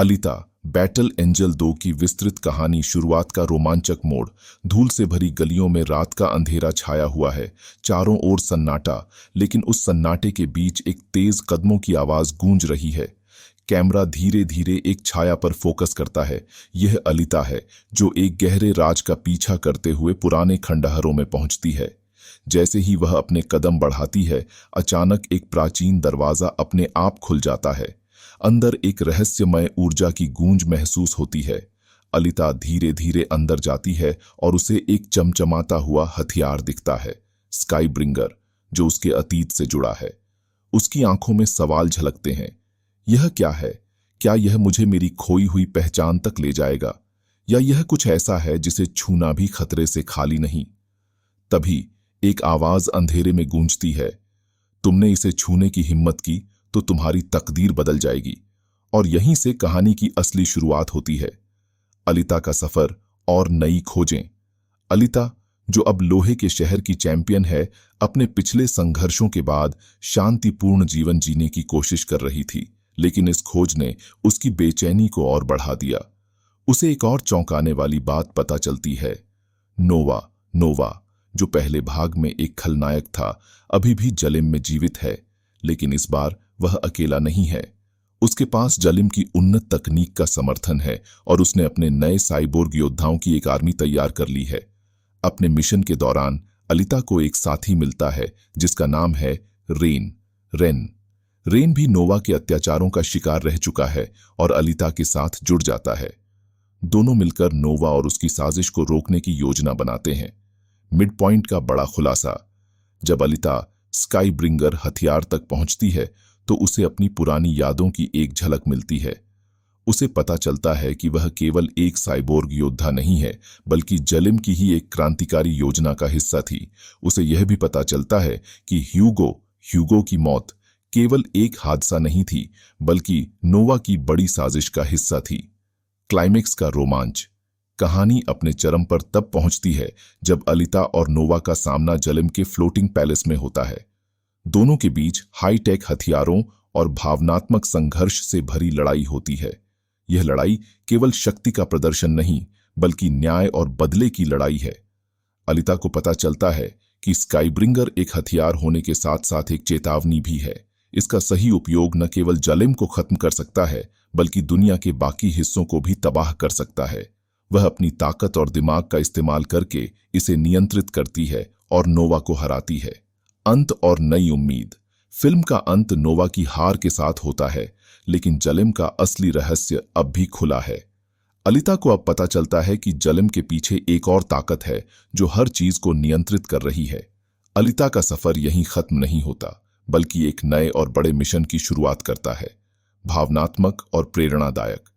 अलिता battle angel 2 की विस्तृत कहानी। शुरुआत का रोमांचक मोड़। धूल से भरी गलियों में रात का अंधेरा छाया हुआ है, चारों ओर सन्नाटा, लेकिन उस सन्नाटे के बीच एक तेज कदमों की आवाज गूंज रही है। कैमरा धीरे धीरे एक छाया पर फोकस करता है। यह अलिता है, जो एक गहरे राज का पीछा करते हुए पुराने खंडहरों में पहुंचती है। जैसे ही वह अपने कदम बढ़ाती है, अचानक एक प्राचीन दरवाजा अपने आप खुल जाता है। अंदर एक रहस्यमय ऊर्जा की गूंज महसूस होती है। अलिता धीरे धीरे अंदर जाती है और उसे एक चमचमाता हुआ हथियार दिखता है, स्काई ब्रिंगर, जो उसके अतीत से जुड़ा है। उसकी आंखों में सवाल झलकते हैं। यह क्या है? क्या यह मुझे मेरी खोई हुई पहचान तक ले जाएगा, या यह कुछ ऐसा है जिसे छूना भी खतरे से खाली नहीं? तभी एक आवाज अंधेरे में गूंजती है, तुमने इसे छूने की हिम्मत की तो तुम्हारी तकदीर बदल जाएगी। और यहीं से कहानी की असली शुरुआत होती है। अलिता का सफर और नई खोजें। अलिता, जो अब लोहे के शहर की चैंपियन है, अपने पिछले संघर्षों के बाद शांतिपूर्ण जीवन जीने की कोशिश कर रही थी, लेकिन इस खोज ने उसकी बेचैनी को और बढ़ा दिया। उसे एक और चौंकाने वाली बात पता चलती है। नोवा, जो पहले भाग में एक खलनायक था, अभी भी जलिम में जीवित है, लेकिन इस बार वह अकेला नहीं है। उसके पास जलिम की उन्नत तकनीक का समर्थन है और उसने अपने नए साइबोर्ग योद्धाओं की एक आर्मी तैयार कर ली है। अपने मिशन के दौरान अलिता को एक साथी मिलता है जिसका नाम है रेन भी नोवा के अत्याचारों का शिकार रह चुका है और अलिता के साथ जुड़ जाता है। दोनों मिलकर नोवा और उसकी साजिश को रोकने की योजना बनाते हैं। मिड पॉइंट का बड़ा खुलासा। जब अलिता स्काई ब्रिंगर हथियार तक पहुंचती है तो उसे अपनी पुरानी यादों की एक झलक मिलती है। उसे पता चलता है कि वह केवल एक साइबोर्ग योद्धा नहीं है, बल्कि जलिम की ही एक क्रांतिकारी योजना का हिस्सा थी। उसे यह भी पता चलता है कि ह्यूगो की मौत केवल एक हादसा नहीं थी, बल्कि नोवा की बड़ी साजिश का हिस्सा थी। क्लाइमेक्स का रोमांच। कहानी अपने चरम पर तब पहुंचती है जब अलिता और नोवा का सामना जलिम के फ्लोटिंग पैलेस में होता है। दोनों के बीच हाईटेक हथियारों और भावनात्मक संघर्ष से भरी लड़ाई होती है। यह लड़ाई केवल शक्ति का प्रदर्शन नहीं, बल्कि न्याय और बदले की लड़ाई है। अलिता को पता चलता है कि स्काईब्रिंगर एक हथियार होने के साथ साथ एक चेतावनी भी है। इसका सही उपयोग न केवल जलिम को खत्म कर सकता है, बल्कि दुनिया के बाकी हिस्सों को भी तबाह कर सकता है। वह अपनी ताकत और दिमाग का इस्तेमाल करके इसे नियंत्रित करती है और नोवा को हराती है। अंत और नई उम्मीद। फिल्म का अंत नोवा की हार के साथ होता है, लेकिन जलिम का असली रहस्य अब भी खुला है। अलिता को अब पता चलता है कि जलिम के पीछे एक और ताकत है जो हर चीज को नियंत्रित कर रही है। अलिता का सफर यहीं खत्म नहीं होता, बल्कि एक नए और बड़े मिशन की शुरुआत करता है। भावनात्मक और प्रेरणादायक।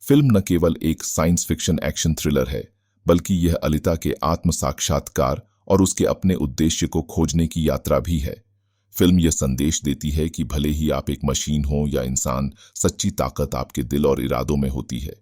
फिल्म न केवल एक साइंस फिक्शन एक्शन थ्रिलर है, बल्कि यह अलिता के आत्म साक्षात्कार और उसके अपने उद्देश्य को खोजने की यात्रा भी है। फिल्म यह संदेश देती है कि भले ही आप एक मशीन हो या इंसान, सच्ची ताकत आपके दिल और इरादों में होती है।